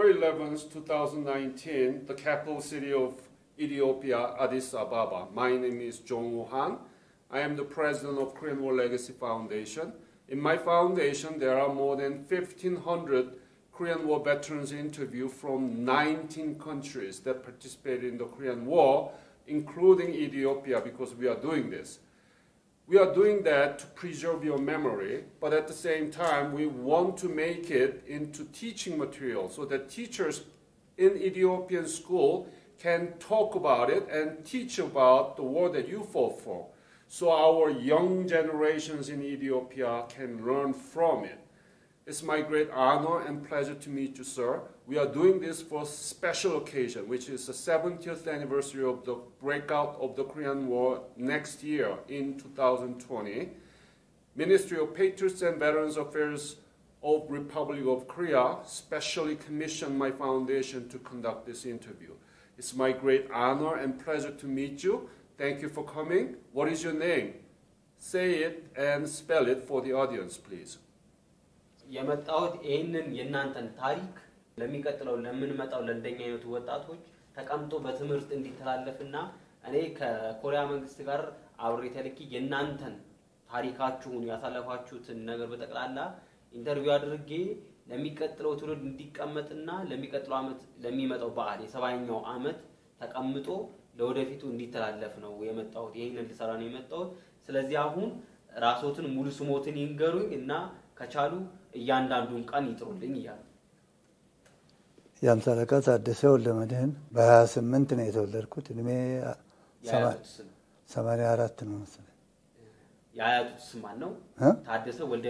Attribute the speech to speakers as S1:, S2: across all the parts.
S1: November 11th, 2019, the capital city of Ethiopia, Addis Ababa. My name is Jong Han. I am the president of Korean War Legacy Foundation. In my foundation, there are more than 1,500 Korean War veterans interviewed from 19 countries that participated in the Korean War, including Ethiopia, because we are doing this. We are doing that to preserve your memory, but at the same time, we want to make it into teaching material so that teachers in Ethiopian school can talk about it and teach about the war that you fought for, so our young generations in Ethiopia can learn from it. It's my great honor and pleasure to meet you, sir. We are doing this for a special occasion, which is the 70th anniversary of the breakout of the Korean War next year in 2020. Ministry of Patriots and Veterans Affairs of Republic of Korea specially commissioned my foundation to conduct this interview. It's my great honor and pleasure to meet you. Thank you for coming. What is your name? Say it and spell it for the audience, please.
S2: የመጣሁት ይሄንን የናንተን ታሪክ ለሚቀጥለው ለምንመጣው ለእንደኛ አይነቱ ወጣቶች ተቀምጦ በትምህርት እንዲተላለፍና እኔ ከኮሪያ መንግስት ጋር አብሬ ተልኪ የናንተን ታሪካችሁን ያሳለፋችሁትን ነገር በተቀላላ ኢንተርቪው አድርጌ ለሚቀጥለው ትውልድ እንዲቀመጥና ለሚቀጥለው አመት ለሚመጣው በዓል የሰባኛው አመት ተቀምጦ ለወደፊቱ እንዲተላለፍ ነው የመጣሁት። ይሄንን ልሰራ ነው የመጣሁት። ስለዚህ አሁን ራስዎትን ሙሉ ስሞትን ይንገሩኝ እና ከቻሉ እያንዳንዱን ቀን ይጥሩልኝ ይያሉ።
S3: ያምሳለቃ ታደሰ ወልደመድህን በ28 ነው የተወለድኩት። እድሜ 84 ነው መሰለኝ።
S2: ያያቱት ስም ማን ነው?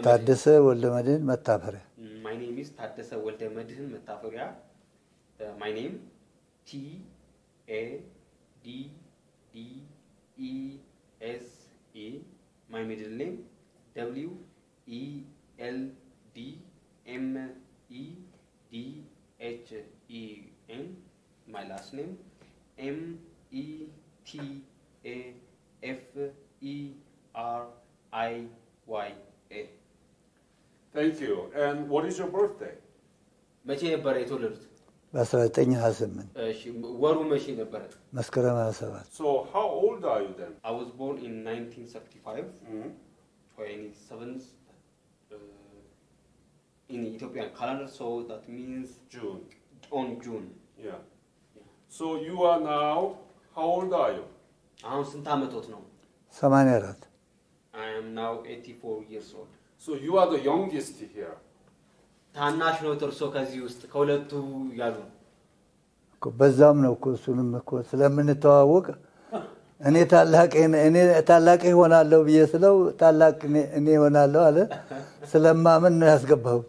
S2: ታደሰ ወልደመድህን መታፈሪያ። My name is ታደሰ ወልደመድህን መታፈሪያ. My name Taddese. My middle name Wmedhen. My last name Metaferiya.
S1: Thank you. And what is your birthday?
S2: መቼ ነበር የተወለዱት?
S3: በ1928
S2: እሺ ወሩ መቼ ነበር?
S3: መስከረም 27
S1: So how old are you then?
S2: I was born in 1935. 27th in Ethiopian calendar, so that means
S1: June.
S2: On June.
S1: Yeah. So you are now, how old are you?
S2: አሁን ስንት አመቶት ነው?
S3: 84
S2: I am now 84 years old.
S1: So you are the youngest here.
S2: ታናሽ ነው ተርሶ ከዚህ ውስጥ ከሁለቱ ያሉ
S3: በዛም ነው እሱንም እኮ ስለምንተዋወቅ እኔ ታላቅ ሆናለሁ ብዬስለው ታላቅ እኔ ሆናለሁ አለ ስለማመን ነው ያስገባው።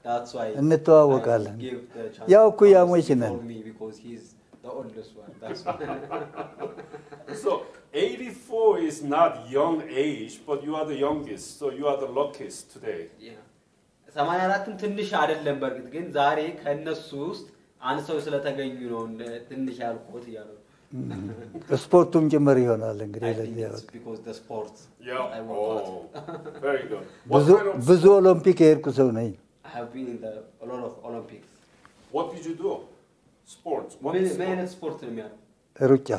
S2: That's why
S3: እንተዋወቃለን። ያው እኮ ያሞች ነን።
S2: Because he's the oldest one. That's why.
S1: So 84 is not young age, but you are the youngest, so you are the luckiest today.
S2: Yeah. 84ም ትንሽ አይደለም በርግጥ ግን ዛሬ ከነሱ ውስጥ አንሰው ስለተገኙ ነው ትንሽ ያልኩት ያሉ
S3: ስፖርቱም ጭምር ይሆናል እንግዲህ ለዚህ
S2: because the sports.
S1: Yeah. Oh, very good.
S3: ብዙ ኦሎምፒክ የሄድኩ ሰው ነኝ.
S2: I have been in a lot of Olympics.
S1: What did you do? Sports. What
S2: sport ነው የሚያደርጉ?
S3: ሩጫ፣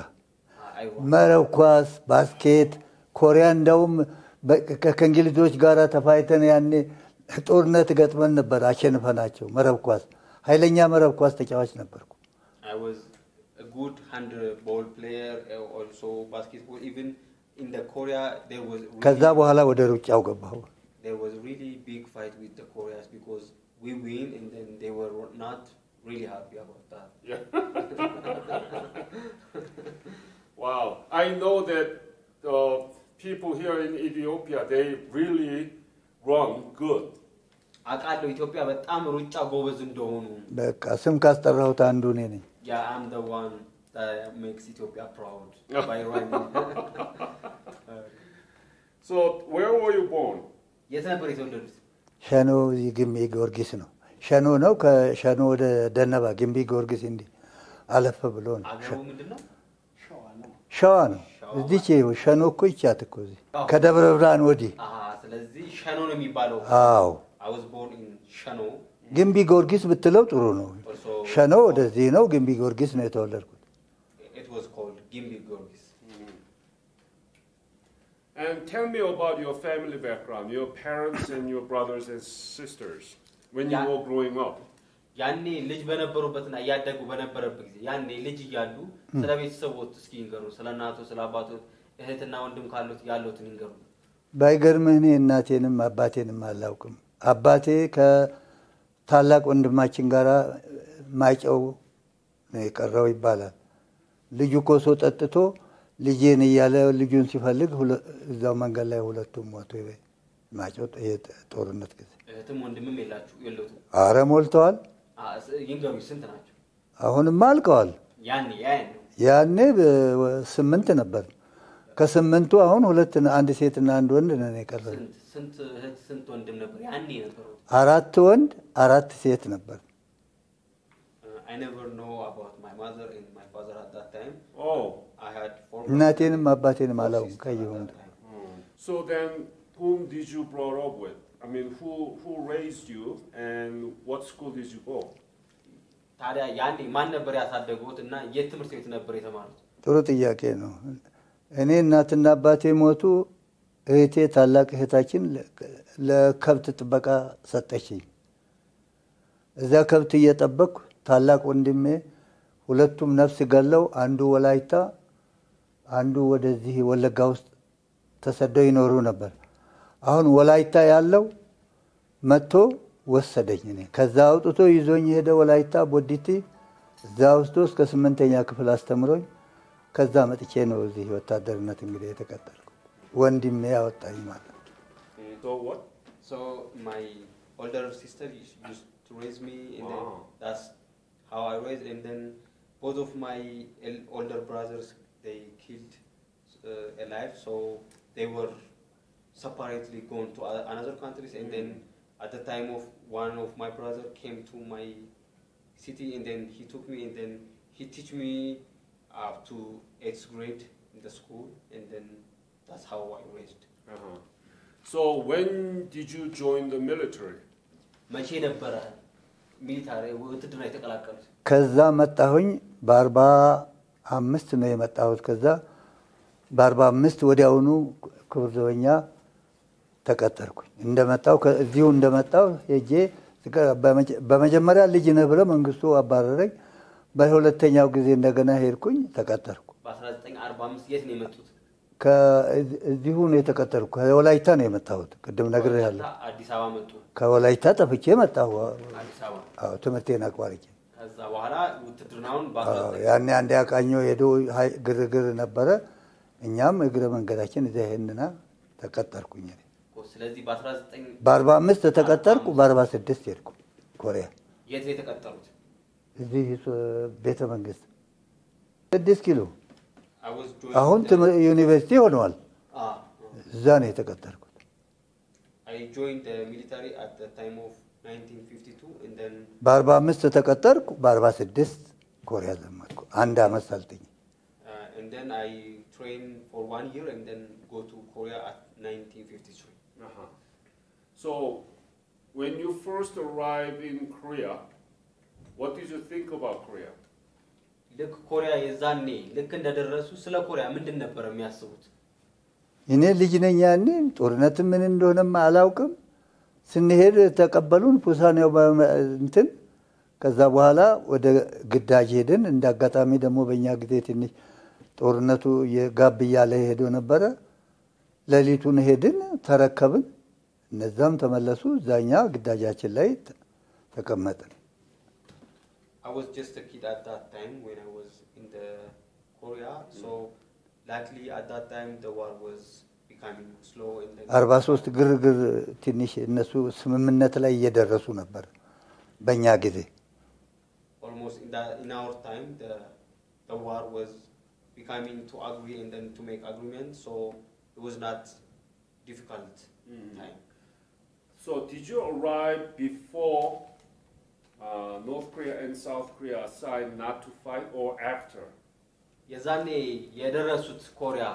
S3: መረብ ኳስ፣ ባስኬት፣ ኮሪያ እንደውም ከእንግሊዞች ጋር ተፋይተን ያኔ ጦርነት ገጥመን ነበር አሸንፈናቸው። መረብ ኳስ ኃይለኛ መረብ ኳስ ተጫዋች ነበርኩ።
S2: I was a good handball player, also basketball. Even in the Korea there was
S3: ከዛ በኋላ ወደ ሩጫው ገባሁ።
S2: There was really big fight with the Koreans because we win and then they were not really happy about that.
S1: Yeah. Wow. I know that people here in Ethiopia, they really run good.
S2: አቃለው ኢትዮጵያ በጣም ሩጫ ጎበዝ እንደሆኑ
S3: በቃ ስም ካስጠራሁት አንዱ እኔ ነኝ።
S2: Yeah, I'm the one that makes Ethiopia proud by running.
S1: So, where were you born?
S2: የት ነበር የተወለዱት?
S3: ሸኖ ግምቢ ጊዮርጊስ ነው። ሸኖ ነው ከሸኖ ወደ ደነባ ግምቢ ጊዮርጊስ እንዲ አለፈ ብሎ ነው።
S2: አገሩ ምንድነው?
S3: ሸዋ ነው። እዚች ሸኖ እኮ ይቻት እኮ እዚህ ከደብረ ብርሃን ወዲህ
S2: ስለዚህ ሸኖ ነው የሚባለው።
S3: አዎ
S2: I was born in Shano.
S3: ግምቢ ጊዮርጊስ ብትለው ጥሩ ነው ሸኖ ወደዚህ ነው ግምቢ ጊዮርጊስ ነው የተወለድኩት
S2: It was called Gimbi Gorgis.
S1: And tell me about your family background, your parents and your brothers and sisters when you were growing up.
S2: ያኔ ልጅ በነበሩበትና ያደጉ በነበረበት ጊዜ ያኔ ልጅ ይያሉ ስለ ቤተሰቦት እስኪ ይንገሩ ስለ እናቱ ስለ አባቱ እህትና ወንድም ካሉት ያሉትን ይንገሩ
S3: ባይገርምህ እኔ እናቴንም አባቴንም አላውቅም አባቴ ከታላቅ ወንድማችን ጋራ ማይጨው ነው የቀረው ይባላል ልጁ ኮሶ ጠጥቶ ልጄን ይያለ ልጁን ሲፈልግ እዛው መንገድ ላይ ሁለቱም ሞቶ ማጨው ጦርነት ጊዜ
S2: እህትም ወንድምም የሉት
S3: አረ ሞልተዋል
S2: ይንገሩ ስንት ናቸው
S3: አሁንም አልቀዋል ያኔ 8 ነበር ከ8ቱ አሁን ሁለት አንድ ሴትና አንድ ወንድ ነው የቀረው
S2: ስንት ወንድም ነበር ያኔ ነበር
S3: 4 ወንድ 4 ሴት ነበር
S2: I never know about my mother and my father at that time I had 4
S3: እናቴንም አባቴንም አላውቅም ከይሁን
S1: So then whom did you grow up with I mean who raised you and what school did you go
S2: ታዲያ ያኔ ማን ነበር ያሳደጉት እና የት ትምህርት ቤት ነበር የተማሩት
S3: ጥሩ ጥያቄ ነው እኔ እናትና አባቴ ሞቱ እህቴ ታላቅ እህታችን ለከብት ጥበቃ ሰጠችኝ እዛ ከብት እየጠበቅኩ ታላቅ ወንድሜ ሁለቱም ነፍስ ገለው አንዱ ወላይታ አንዱ ወደዚህ ወለጋ ውስጥ ተሰደው ይኖሩ ነበር አሁን ወላይታ ያለው መጥቶ ወሰደኝ እኔ ከዛ አውጥቶ ይዞኝ ሄደ ወላይታ ቦዲቲ እዛ ውስጥ እስከ 8ኛ ክፍል አስተምሮኝ ከዛ መጥቼ ነው እዚህ ወታደርነት እንግዲህ የተቀጠልኩ ወንድሜ ያወጣኝ ማለት
S1: So what
S2: So my older sister used to raise me and then that's how I raised and then both of my older brothers they killed alive so they were separately gone to another countries and then at the time of one of my brother came to my city and then he took me and then he teach me up to 8th grade in the school and then that's how I raised
S1: So when did you join the military
S2: መቼ ነበር ሚሊታሪ ውትድርና የተቀላቀሉት
S3: ከዛ መጣሁኝ በ45 ነው የመጣሁት ከዛ በ45 ወዲያውኑ ክብርዘበኛ ተቀጠርኩኝ እንደመጣው ከዚሁ እንደመጣው ሄጄ በመጀመሪያ ልጅ ነህ ብለ መንግስቱ አባረረኝ በሁለተኛው ጊዜ እንደገና ሄድኩኝ ተቀጠርኩ
S2: በ1945 የት ነው የመጡት
S3: ከዚሁ ነው የተቀጠርኩ ከወላይታ ነው የመጣሁት ቅድም ነግሬሃለሁ
S2: አዲስ አበባ መጡ
S3: ከወላይታ ጠፍቼ መጣሁ
S2: አዲስ አበባ
S3: አዎ ትምህርቴን አቋርጬ
S2: ከዛ በኋላ ውትድርናውን
S3: ያኔ አንድ ያቃኞ ሄዶ ግርግር ነበረ እኛም እግረ መንገዳችን እዚያ ሄንና ተቀጠርኩኝ
S2: ስለዚህ
S3: በ45 ተቀጠርኩ በ46 ሄድኩ ኮሪያ
S2: የት የተቀጠሩት
S3: እዚህ ቤተ መንግስት 6 ኪሎ አሁን ዩኒቨርሲቲ ሆኗል እዛ ነው የተቀጠርኩት
S2: I joined the military at the time of 1952 and then
S3: በ45 ተቀጠርኩ በ46 ኮሪያ ዘመትኩ አንድ አመት ሳልተኝ
S2: and then I trained for 1 year and then go to Korea at 1953
S1: So when you first arrived in Korea what did you think about Korea
S2: ልክ ኮሪያ የዛኔ ልክ እንደደረሱ ስለ ኮሪያ ምንድን ነበር የሚያስቡት
S3: እኔ ልጅ ነኝ ያኔ ጦርነት ምን እንደሆነም አላውቅም ስንሄድ ተቀበሉን ፑሳኔው እንትን ከዛ በኋላ ወደ ግዳጅ ሄድን እንዳጋጣሚ ደግሞ በእኛ ጊዜ ትንሽ ጦርነቱ የጋብ ያለ ሄዶ ነበር ለሊቱን ሄድን ተረከብን እነዛም ተመለሱ ዛኛ ግዳጃችን ላይ ተቀመጥን
S2: I was just a kid at that time when I was in the Korea so luckily at that time the war was becoming slow and then
S3: 43 ግርግር ትንሽ እነሱ ስምምነት ላይ እየደረሱ ነበር በእኛ ጊዜ
S2: almost in our time the war was becoming to agree and then to make agreement so it was not difficult time
S1: So did you arrive before North Korea and South Korea signed not to fight or after
S2: የዛኔ የደረሱት ኮሪያ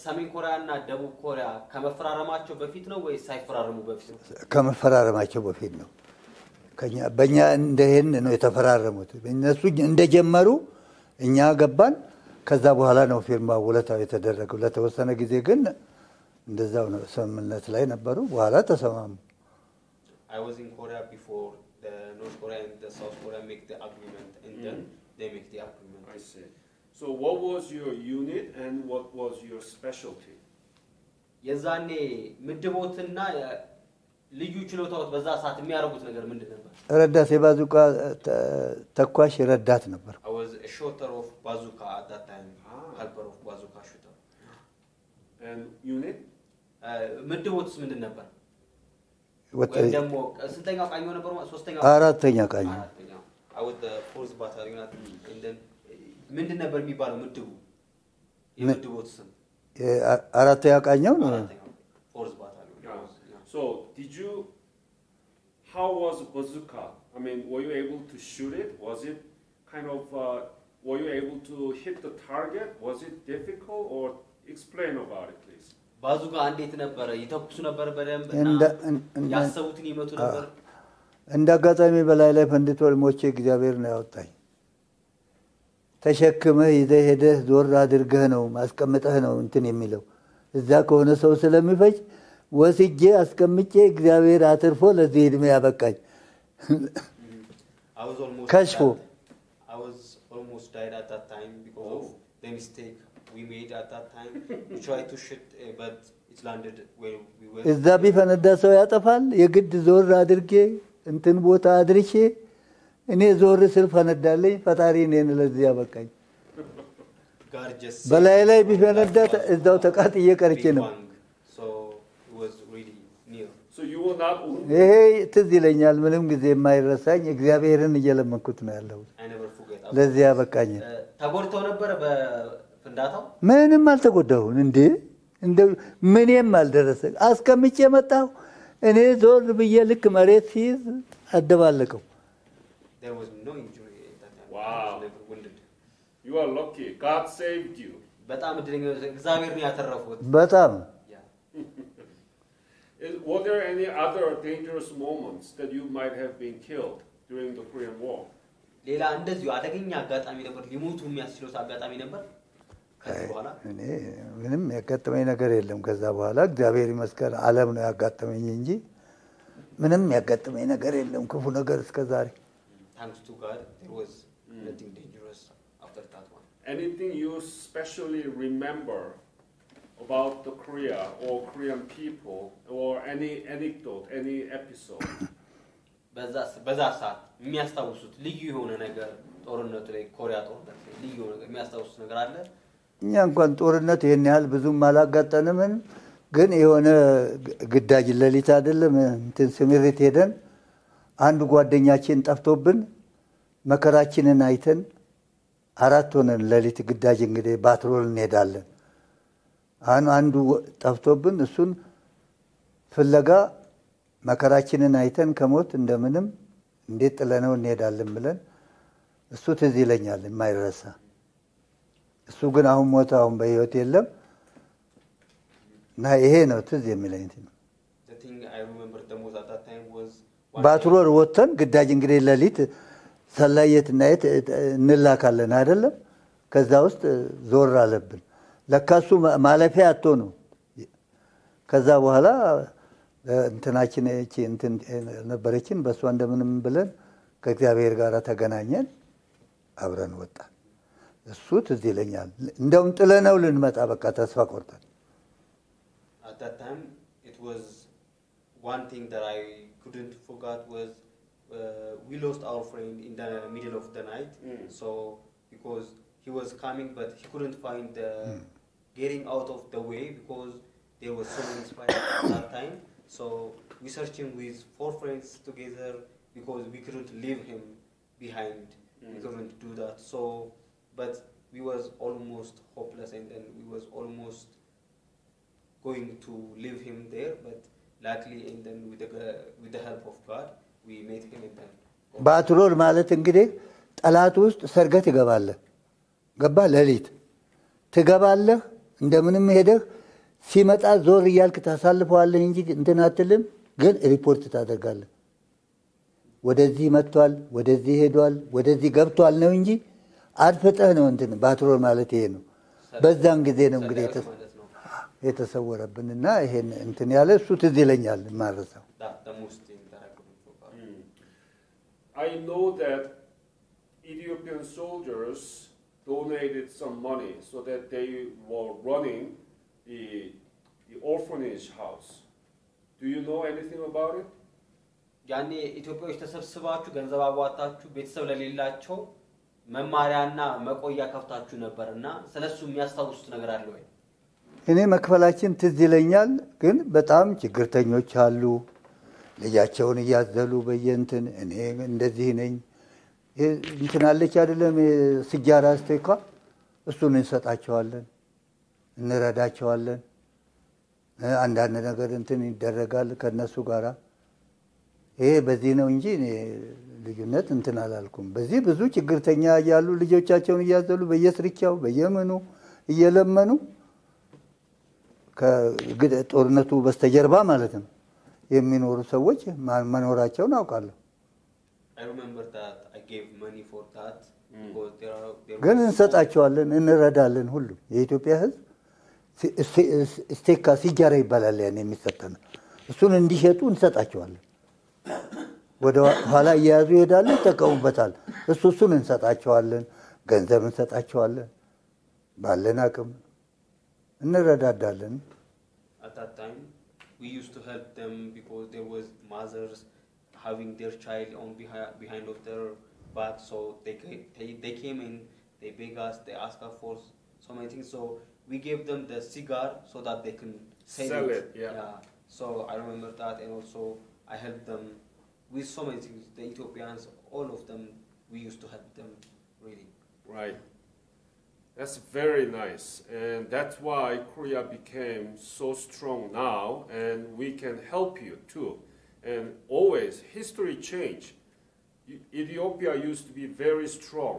S2: ሰሜን ኮሪያ እና ደቡብ ኮሪያ ከመፈራረማቸው በፊት ነው ወይስ ሳይፈራረሙ በፊት ነው
S3: ከመፈራረማቸው በፊት ነው በእኛ እንደሄን ነው የተፈራረሙት። እነሱ እንደጀመሩ እኛ ገባን። ከዛ በኋላ ነው ፊርማው ውለታው የተደረገው። ለተወሰነ ጊዜ ግን እንደዛው ነው ስምምነት ላይ ነበሩ። በኋላ ተሰማሙ።
S2: I was in Korea before the North Korea and the South Korea make the agreement, and then they make the agreement.
S1: I see. So what was your unit and what was your specialty?
S2: የዛኔ ምድቦትና ልዩ ችሎታዎች በዛ ሰዓት የሚያደርጉት ነገር ምንድን ነበር?
S3: ረዳት የባዙቃ ተኳሽ ረዳት ነበር።
S2: I was a shooter of bazooka at that time. Helper of bazooka shooter.
S1: And unit?
S2: ምድቦትስ ምንድን ነበር?
S3: ወጣይ
S2: ደግሞ ስንተኛው ቃኝ ነበር? ሶስተኛው
S3: አራተኛ ቃኝ።
S2: I was the 4th battalion and then ምንድን ነበር የሚባለው ምድቡ? የምድቦት ስም
S3: አራተኛ ቃኛው ነው።
S2: 4th battalion.
S1: So how was bazooka? I mean, were you able to shoot it? Was it kind of, were you able to hit the target? Was it difficult or explain about it, please?
S2: ባዙቃ እንዴት ነበር? ይተኩሱ ነበር በደንብ እና ያሰቡትን ይመቱ ነበር?
S3: እንደ አጋጣሚ በላይ ላይ ፈንድቶ ሞቼ እግዚአብሔር ነው ያወጣኝ። ተሸክመህ ይዘህ ሄደህ ዞር አድርገህ ነው ማስቀመጠህ ነው እንትን የሚለው። እዛ ከሆነ ሰው ስለሚፈጅ ወስጄ አስቀምጬ እግዚአብሔር አትርፎ ለዚህ እድሜ ያበቃኝ። ከሽፎ
S2: I was almost died at that time because of the mistake we made at that time. We tried to shoot but it landed where we were.
S3: እዛ ቢፈነዳ ሰው ያጠፋል። የግድ ዞር አድርጌ እንትን ቦታ አድርሼ እኔ ዞር ስል ፈነዳለኝ። ፈጣሪ እኔን ለዚህ ያበቃኝ። በላይ ላይ ቢፈነዳ እዛው ተቃጥዬ ቀርቼ ነው።
S2: So it was really near.
S1: So you were not
S3: ይሄ ትዝ ይለኛል። ምንም ጊዜ የማይረሳኝ እግዚአብሔርን እየለመንኩት ነው ያለው።
S2: I never forget.
S3: ለዚህ ያበቃኝ።
S2: ተጎድተው ነበር በፍንዳታው?
S3: ምንም አልተጎዳሁም። እንደው ምንም አልደረሰ። አስቀምጬ መጣሁ። እኔ ዞር ብዬ ልክ መሬት ሲይዝ አደባለቀው።
S2: There was no injury at that time.
S1: Wow.
S2: I was never wounded.
S1: You are lucky. God saved you.
S2: በጣም እድለኛ እግዚአብሔር ነው ያተረፉት።
S3: በጣም
S1: Were there any other dangerous moments that you might have been killed during the Korean War?
S2: ሌላ እንደዚሁ አደገኛ አጋጣሚ ነበር? ሊሞቱ የሚያስችሉት አጋጣሚ ነበር? ከዚህ በኋላ
S3: እኔ ምንም ያጋጠመኝ ነገር የለም። ከዛ በኋላ እግዚአብሔር ይመስገን ዓለም ነው ያጋጠመኝ እንጂ ምንም ያጋጠመኝ ነገር የለም ክፉ ነገር እስከዛሬ።
S2: Thanks to God there was nothing dangerous after that one.
S1: Anything you especially remember about the Korea or Korean people or any anecdote, any episode?
S2: በዛ ሰዓት የሚያስታውሱት ልዩ የሆነ ነገር ጦርነቱ ላይ ኮሪያ ጦርነት ላይ ልዩ ነገር የሚያስታውሱት ነገር አለ?
S3: እኛ እንኳን ጦርነት ይሄን ያህል ብዙም አላጋጠንም። ግን የሆነ ግዳጅ ለሊት አይደለም እንትን ስምሪት ሄደን አንድ ጓደኛችን ጠፍቶብን መከራችንን አይተን አራት ሆነን ለሊት ግዳጅ እንግዲህ ባትሮል እንሄዳለን። አንዱ ጠፍቶብን እሱን ፍለጋ መከራችንን አይተን ከሞት እንደምንም እንዴት ጥለነው እንሄዳለን ብለን እሱ ትዝ ይለኛል የማይረሳ። እሱ ግን አሁን ሞተ፣ አሁን በህይወት የለም። እና ይሄ ነው ትዝ የሚለኝ።
S2: The thing I remember the most at that time was
S3: ባትሮል ወጥተን ግዳጅ እንግዲህ ለሊት ሰላየትና የት እንላካለን አይደለም። ከዛ ውስጥ ዞር አለብን። ለካሱ ማለፊያ አጥቶ ነው። ከዛ በኋላ እንትናችን እቺ እንትን ነበረችን በሷ እንደምንም ብለን ከእግዚአብሔር ጋር ተገናኘን፣ አብረን ወጣን። እሱ ትዝ ይለኛል። እንደውም ጥለነው ልንመጣ በቃ ተስፋ ቆርጠን።
S2: At that time it was one thing that I couldn't forget was we lost our friend in the middle of the night. So because he was coming but he couldn't find the getting out of the way because there was so many spies at that time. So we searched him with 4 friends together because we couldn't leave him behind. We couldn't do that. So but we was almost hopeless and then we was almost going to leave him there but luckily and then with the help of God we made him and then
S3: ባትሮል ማለት እንግዲህ ጠላት ውስጥ ሰርገት ይገባለህ። ገባ ለሊት ትገባለህ እንደምንም ሄደህ ሲመጣ ዞር ይያልክ ታሳልፈዋለህ እንጂ እንትን አትልም። ግን ሪፖርት ታደርጋለህ። ወደዚህ መጥቷል ወደዚህ ሄዷል ወደዚህ ገብቷል ነው እንጂ አድፈጠህ ነው እንትን ባትሮል ማለት ይሄ ነው በዛን ጊዜ ነው እንግዲህ የተሰወረብንና ይሄን እንትን ያለ እሱ ትዝ ይለኛል ማረሳው
S1: I know that Ethiopian soldiers donated some money so that they were running the orphanage house. Do you know anything about it?
S2: ያኔ ኢትዮጵያዎች ተሰብስባችሁ ገንዘብ አዋጣችሁ ቤተሰብ ለሌላቸው መማሪያና መቆያ ከፍታችሁ ነበርና ስለሱ የሚያስታውሱት ነገር አለ ወይ?
S3: እኔ መክፈላችን ትዝ ይለኛል ግን በጣም ችግርተኞች አሉ ልጃቸውን እያዘሉ በየንትን እኔ እንደዚህ ነኝ እንትን አለች አይደለም ስጃራ ስቴካ እሱን እንሰጣቸዋለን እንረዳቸዋለን አንዳንድ ነገር እንትን ይደረጋል ከነሱ ጋራ ይሄ በዚህ ነው እንጂ ልዩነት እንትን አላልኩም በዚህ ብዙ ችግርተኛ ያሉ ልጆቻቸውን እያዘሉ በየስርቻው በየመኑ እየለመኑ ከጦርነቱ በስተጀርባ ማለት ነው የሚኖሩ ሰዎች ማኖራቸውን አውቃለሁ
S2: I remember that I gave money for that because there
S3: ግን እንሰጣቸዋለን እንረዳለን ሁሉ የኢትዮጵያ ህዝብ ስቴካ ሲጃራ ይባላል ያን የሚሰጠን እሱን እንዲሸጡ እንሰጣቸዋለን ወደ ኋላ ያያዙ ይሄዳሉ ተቀውበታል እሱን እንሰጣቸዋለን ገንዘብ እንሰጣቸዋለን ባለን አቅም እንረዳዳለን
S2: At that time we used to help them because there was mothers having their child on behind of their back so they came in they beg us they ask us for so many things so we gave them the cigar so that they can
S1: sell it yeah
S2: so I remember that and also I helped them with so many things the Ethiopians all of them we used to help them really
S1: right That's very nice and that's why Korea became so strong now and we can help you too and always history change Ethiopia used to be very strong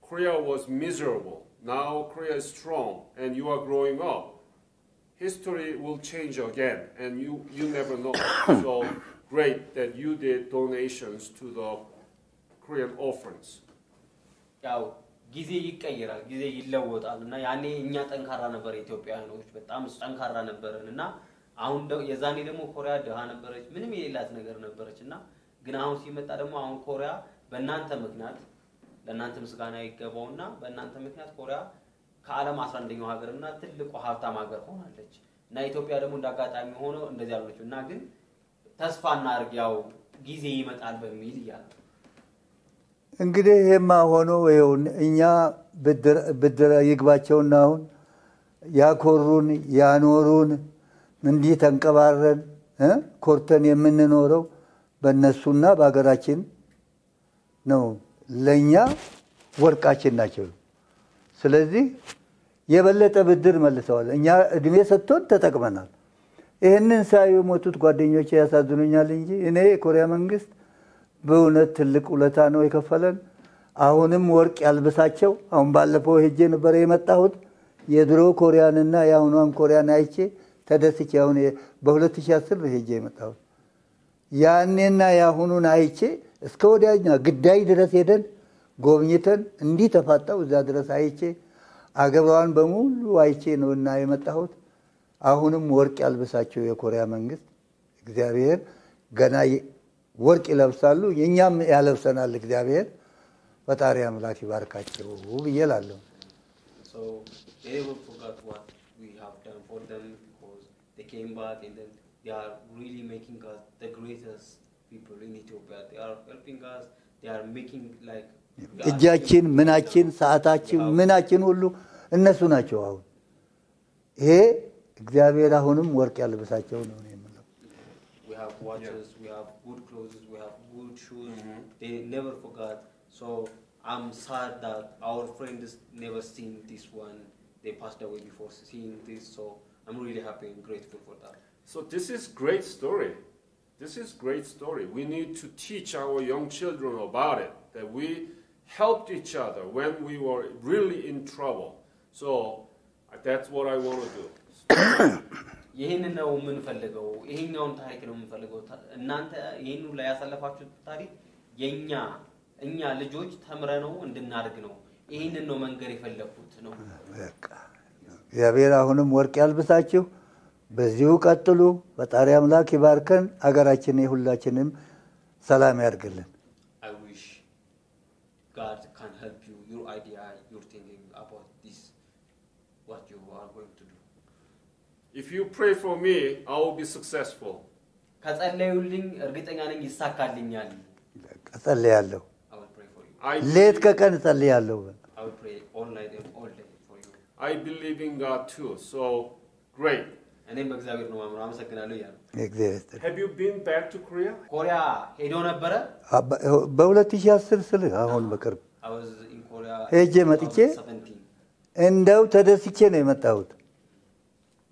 S1: Korea was miserable now Korea is strong and you are growing up history will change again and you never know so great that you did donations to the Korean orphans
S2: ያው ጊዜ ይቀየራል ጊዜ ይለወጣልና ያኔ እኛ ጠንካራ ነበር ኢትዮጵያኖች በጣም ጠንካራ ነበርንና አሁን የዛኔ ደግሞ ኮሪያ ደሃ ነበረች ምንም የሌላት ነገር ነበረችና ግን አሁን ሲመጣ ደግሞ አሁን ኮሪያ በእናንተ ምክንያት ለእናንተ ምስጋና ይገባውና በእናንተ ምክንያት ኮሪያ ከዓለም 11ኛው ሀገርና ትልቁ ሀብታም ሀገር ሆናለች እና ኢትዮጵያ ደግሞ እንዳጋጣሚ ሆኖ እንደዚህ ያለችና ግን ተስፋና አርግ ያው ጊዜ ይመጣል በሚል ይያል
S3: እንግዲህ የማ ሆኖ ይሁን እኛ ብድር ይግባቸውና አሁን ያኮሩን ያኖሩን እንዲህ ተንቀባረን ኮርተን የምንኖረው በእነሱና በአገራችን ነው ለኛ ወርቃችን ናቸው ስለዚህ የበለጠ ብድር መልሰዋል እኛ እድሜ ሰጥቶን ተጠቅመናል ይሄንን ሳይሞቱት ጓደኞቼ ያሳዝኑኛል እንጂ እኔ የኮሪያ መንግስት በእውነት ትልቅ ውለታ ነው የከፈለን አሁንም ወርቅ ያልበሳቸው አሁን ባለፈው ሄጄ ነበር የመጣሁት የድሮ ኮሪያንና የአሁኗን ኮሪያን አይቼ ተደስቼ አሁን በ2010 ሄጄ የመጣሁት ያኔና ያሁኑን አይቼ እስከ ወዲያኛ ግዳይ ድረስ ሄደን ጎብኝተን እንዲህ ተፋጣው እዛ ድረስ አይቼ አገባዋን በሙሉ አይቼ ነውና የመጣሁት አሁንም ወርቅ ያልበሳቸው የኮሪያ መንግስት እግዚአብሔር ገና ወርቅ ይለብሳሉ የኛም ያለብሰናል እግዚአብሔር ፈጣሪ አምላክ ይባርካቸው ብዬላለሁ
S2: so they will forget what we have done for them because they came back and then they are really making us the greatest people in Ethiopia they are helping us they are making like
S3: እጃችን ምናችን ሰዓታችን ምናችን ሁሉ እነሱ ናቸው አሁን ይሄ እግዚአብሔር አሁንም ወርቅ ያልበሳቸው ነው የሚለው
S2: we have watches we have good clothes we have good shoes they never forgot so I'm sad that our friends never seen this one they passed away before seeing this so I'm really happy and grateful for that
S1: so this is great story we need to teach our young children about it that we helped each other when we were really in trouble so that's what I want to do
S2: ይሄንን ነው የምንፈልገው ይሄኛውን ታሪክ ነው የምንፈልገው እናንተ ይሄን ላይ ያሳለፋችሁት ታሪክ የኛ እኛ ልጆች ተምረነው እንድናርግ ነው ይሄንን ነው መንገር የፈለኩት ነው
S3: በቃ እግዚአብሔር አሁንም ወርቅ ያልብሳችሁ በዚሁ ቀጥሉ ፈጣሪ አምላክ ይባርከን አገራችንን ሁላችንም ሰላም ያርግልን
S2: I wish God can help you your idea you're thinking about this what you are going to do
S1: If you pray for me I will be successful
S2: ከጸለዩልኝ እርግጠኛ ነኝ ይሳካልኛል
S3: ጸልያለሁ
S2: I will pray for you
S3: ሌት ከቀን ጸልያለሁ
S2: I will pray all night and all day for you
S1: I believe in God too so great
S2: እኔም በእግዚአብሔር ነው ማምነው አመሰግናለሁ ይላል
S1: Have you been back to Korea?
S2: ኮሪያ ሄዶ ነበር
S3: በ2010 ስልህ አሁን በቅርብ
S2: I was in Korea
S3: ሄጄ መጥቼ እንደው ተደስቼ ነው የመጣሁት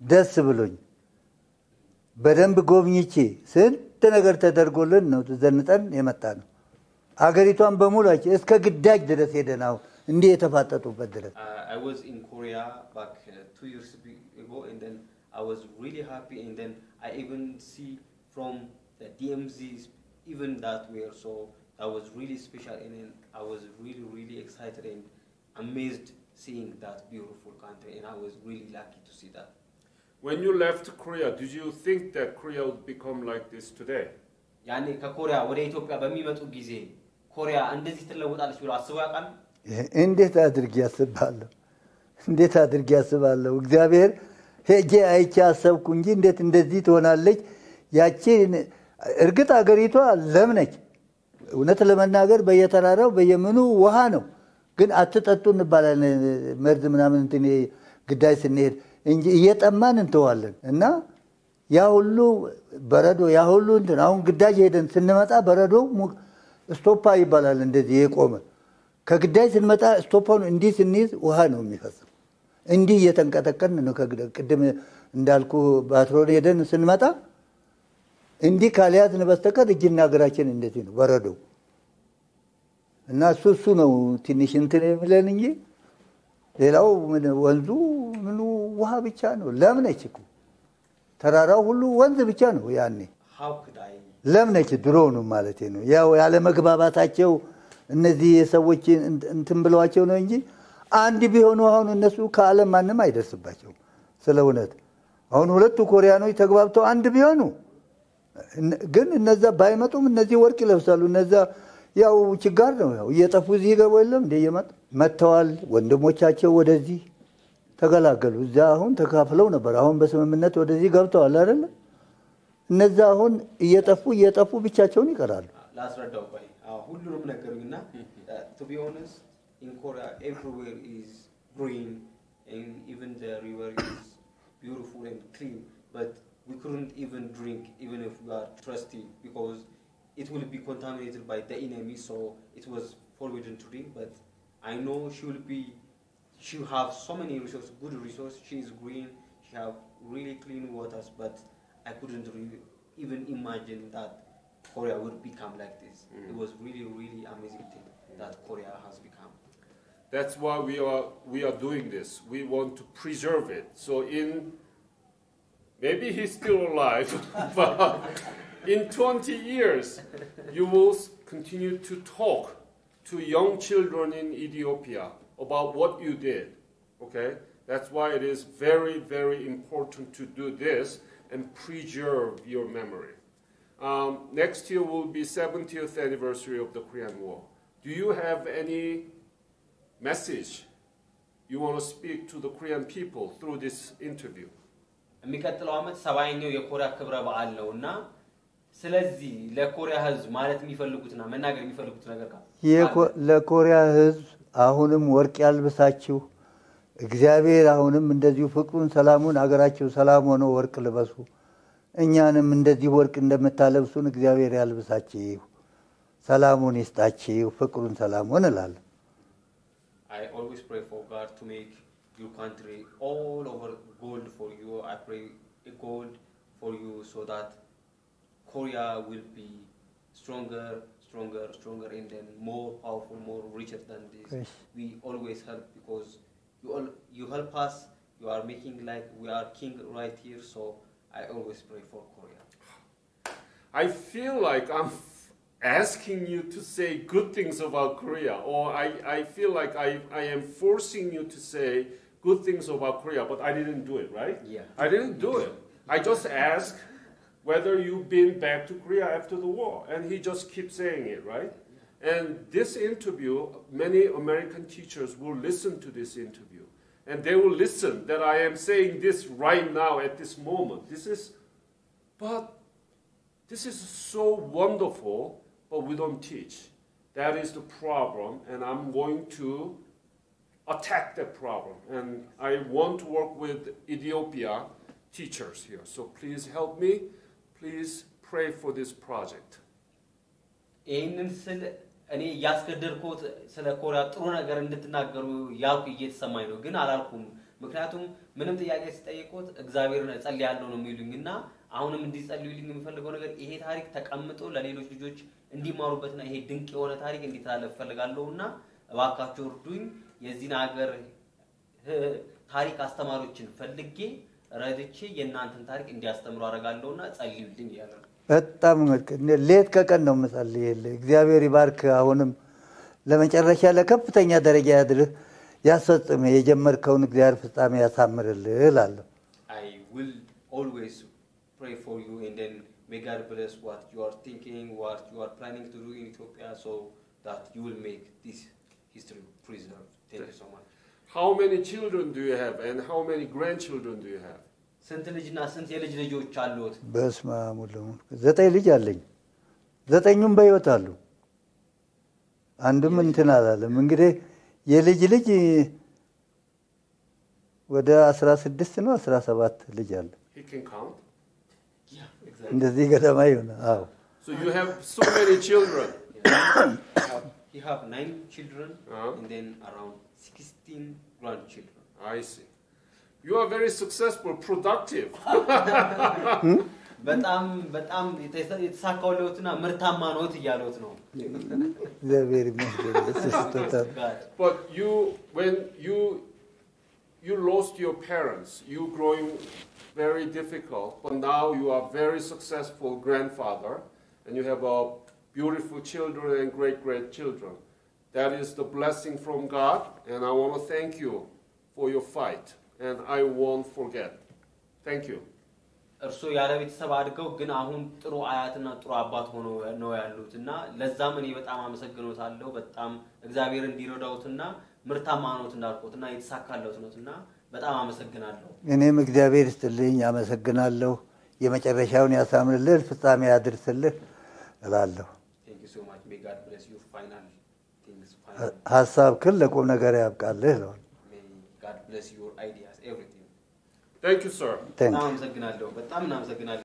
S3: ደስ ብሎኝ በደንብ ጎብኝቼ ስንት ነገር ተደርጎልን ነው ተዘንጠን የመጣ ነው አገሪቷን በሙላች እስከ ግዳጅ ድረስ ሄደናው እንዴ የተፋጠጡበት ድረስ
S2: I was in Korea back 2 years ago and then I was really happy and then I even see from the DMZs even that were so that was really special and then I was really excited and amazed seeing that beautiful country and I was really lucky to see that
S1: When you left Korea did you think that Korea would become like this today?
S2: ያኔ ከኮሪያ ወደ ኢትዮጵያ በሚመጡ ጊዜ ኮሪያ እንደዚህ ትለወጣለች ብለው አስበው ያውቃል
S3: እንዴት አድርጌ ያስባለሁ እግዚአብሔር ሄጄ አይቼ አሰብኩ እንጂ እንዴት እንደዚህ ትሆናለች ያቺ እርግጥ አገሪቷ ለም ነች እውነት ለመናገር በየተራራው በየምኑ ውሃ ነው ግን አትጠጡ እንባላለን መርዝ ምናምን እንትን ግዳይ ስንሄድ እንጂ እየጠማን እንተዋለን እና ያ ሁሉ በረዶ ያ ሁሉ እንትን አሁን ግዳጅ ሄደን ስንመጣ በረዶ ስቶፓ ይባላል እንደዚህ የቆመ ከግዳይ ስንመጣ ስቶፓውን እንዲህ ስንይዝ ውሃ ነው የሚፈሰው እንዲህ እየተንቀጠቀን ነው ከቅድም እንዳልኩ ባትሮን ሄደን ስንመጣ እንዲህ ካልያዝን በስተቀር እጅና እግራችን እንደዚህ ነው በረዶ እና እሱ ነው ትንሽ እንትን የሚለን እንጂ ሌላው ወንዙ ምኑ ውሃ ብቻ ነው ለምነች እኮ ተራራው ሁሉ ወንዝ ብቻ ነው ያኔ ለምነች ድሮ ነው ማለት ነው ያው ያለ መግባባታቸው እነዚህ የሰዎች እንትን ብለዋቸው ነው እንጂ አንድ ቢሆኑ አሁን እነሱ ከዓለም ማንም አይደርስባቸው ስለውነት አሁን ሁለቱ ኮሪያኖች ተግባብተው አንድ ቢሆኑ ግን እነዛ ባይመጡም እነዚህ ወርቅ ይለብሳሉ እነዛ ያው ችግር ነው ያው እየጠፉ እዚህ ገቡ የለም እንደ መተዋል ወንድሞቻቸው ወደዚህ ተገላገሉ እዛ አሁን ተካፍለው ነበር አሁን በስምምነት ወደዚህ ገብተዋል አይደል እነዛ አሁን እየጠፉ ብቻቸውን ይቀራሉ
S2: ላስረዳው ቆይ ሁሉንም ነገሩኝና to be honest in Korea everywhere is green and even the river is beautiful and clean but we couldn't even drink even if we are thirsty because it will be contaminated by the enemy so it was forbidden to drink but I know she have so many resources good resources she is green she have really clean waters but I couldn't really even imagine that Korea would become like this it was really amazing thing that Korea has become
S1: That's why we are doing this we want to preserve it so maybe he's still alive but in 20 years you will continue to talk to young children in Ethiopia about what you did okay that's why it is very important to do this and preserve your memory next year will be 70th anniversary of the Korean War do you have any message you want to speak to the Korean people through this interview
S2: የሚከተለው አመት 70ኛው የኮሪያ ክብረ በዓል ነውና ስለዚህ ለኮሪያ ህዝብ ማለት የሚፈልጉትና መናገር የሚፈልጉት ነገር ካለ
S3: ለኮሪያ ህዝብ አሁንም ወርቅ ያልብሳችሁ እግዚአብሔር አሁንም እንደዚሁ ፍቅሩን ሰላሙን አገራችሁ ሰላም ሆኖ ወርቅ ልበሱ እኛንም እንደዚህ ወርቅ እንደምታለብሱን እግዚአብሔር ያልብሳችሁ ሰላሙን ይስጣችሁ ፍቅሩን ሰላሙን እላለሁ
S2: I always pray for God to make your country all over gold for you I pray gold for you so that Korea will be stronger and then more powerful more richer than this
S3: yes.
S2: we always help because you help us you are making like we are king right here so I always pray for Korea
S1: I feel like asking you to say good things about Korea, or I feel like I am forcing you to say good things about Korea, but I didn't do it, right?
S2: Yeah.
S1: I didn't do it. I just asked whether you've been back to Korea after the war, and he just keeps saying it, right? And this interview, many American teachers will listen to this interview, and they will listen that I am saying this right now at this moment. This is so wonderful, but we don't teach. That is the problem, and I'm going to attack that problem. And I want to work with Ethiopia teachers here. So please help me. Please pray for this project.
S2: እኔ ያስገደርኩት ስለ ኮሪያ ጥሩ ነገር እንድትናገሩ ያልኩ እየተሰማኝ ነው ግን አላልኩም ምክንያቱም ምንም ጥያቄ ሲጠይቁት እግዚአብሔርን እጸልያለሁ ነው የሚሉኝና አሁንም እንዲጸልዩልኝ የምፈልገው ነገር ይሄ ታሪክ ተቀምጦ ለሌሎች ልጆች እንዲማሩበትና ይሄ ድንቅ የሆነ ታሪክ እንዲተላለፍ ፈልጋለሁና እባካችሁ እርዱኝ የዚህን ሀገር ታሪክ አስተማሪዎችን ፈልጌ ረድቼ የእናንተን ታሪክ እንዲያስተምሩ አደርጋለሁና ጸልዩልኝ ይላል
S3: በጣም ሌት ከቀን ነው መጸልይልህ እግዚአብሔር ይባርክ አሁንም ለመጨረሻ ለከፍተኛ ደረጃ ያድርህ ያስፈጽም የጀመርከውን እግዚአብሔር ፍጻሜ ያሳምርልህ እላለሁ
S2: I will always pray for you and then may God bless what you are thinking what you are planning to do in Ethiopia so that you will make this history preserved thank you so much
S1: How many children do you have and how many grandchildren do you have
S2: ስንት ልጅና ስንት የልጅ ልጆች አሉት
S3: በስማሙሉ 9 ልጅ አለኝ 9ኙም በህይወት አሉ አንዱም እንትን አላለም እንግዲህ የልጅ ልጅ ወደ 16 ነው 17 ልጅ አለ
S1: He can count
S2: Yeah exactly
S3: እንደዚህ ገደማ ይሆናል አዎ
S1: So you have so many children
S2: You have 9 children and then around 16 grandchildren
S1: I see You are very successful, productive.
S2: በጣም የተሳካውለውትና ምርታማ ነውት ይያሉት ነው
S3: እግዚአብሔር ይመስገን
S1: But when you lost your parents you growing very difficult but now you are very successful grandfather and you have beautiful children and great children that is the blessing from God and I want to thank you for your fight and I won't forget. Thank you.
S2: እርሱ ያለ ቤተሰብ አድገው ግን አሁን ጥሩ አያትና ጥሩ አባት ሆኖ ነው ያሉትና ለዛም እኔ በጣም አመሰግኖታለሁ በጣም እግዚአብሔር እንዲረዳውትና ምርታማ ነውት እንዳልኩትና የተሳካለውት ነውና በጣም አመሰግናለሁ
S3: እኔም እግዚአብሔር ይስጥልኝ አመሰግናለሁ የመጨረሻውን ያሳምርልህ ፍጻሜ ያድርስልህ እላለሁ
S2: Thank you so much may God bless you final things
S3: ሐሳብ ለቁም ነገር ያብቃልህ ነው
S2: May God bless your ideas everything
S1: Thank you sir
S3: Thank you
S2: በጣም አመሰግናለሁ